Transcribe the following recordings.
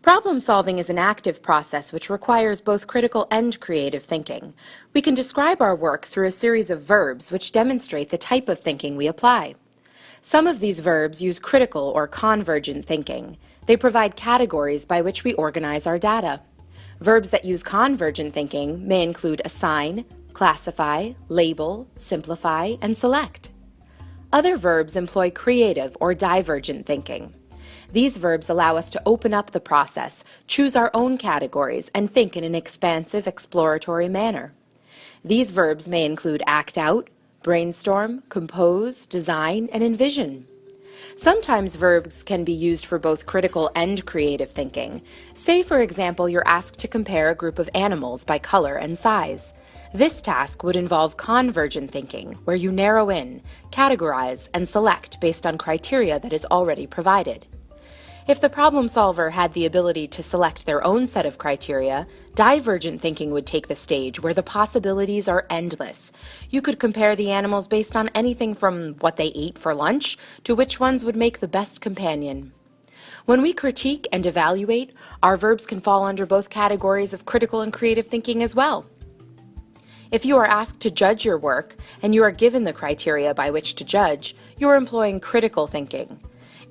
Problem solving is an active process which requires both critical and creative thinking. We can describe our work through a series of verbs which demonstrate the type of thinking we apply. Some of these verbs use critical or convergent thinking. They provide categories by which we organize our data. Verbs that use convergent thinking may include assign, classify, label, simplify, and select. Other verbs employ creative or divergent thinking. These verbs allow us to open up the process, choose our own categories, and think in an expansive, exploratory manner. These verbs may include act out, brainstorm, compose, design, and envision. Sometimes verbs can be used for both critical and creative thinking. Say, for example, you're asked to compare a group of animals by color and size. This task would involve convergent thinking, where you narrow in, categorize, and select based on criteria that is already provided. If the problem solver had the ability to select their own set of criteria, divergent thinking would take the stage where the possibilities are endless. You could compare the animals based on anything from what they ate for lunch to which ones would make the best companion. When we critique and evaluate, our verbs can fall under both categories of critical and creative thinking as well. If you are asked to judge your work and you are given the criteria by which to judge, you are employing critical thinking.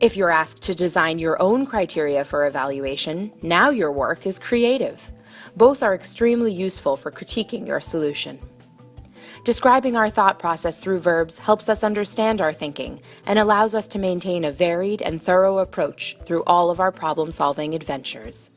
If you're asked to design your own criteria for evaluation, now your work is creative. Both are extremely useful for critiquing your solution. Describing our thought process through verbs helps us understand our thinking and allows us to maintain a varied and thorough approach through all of our problem-solving adventures.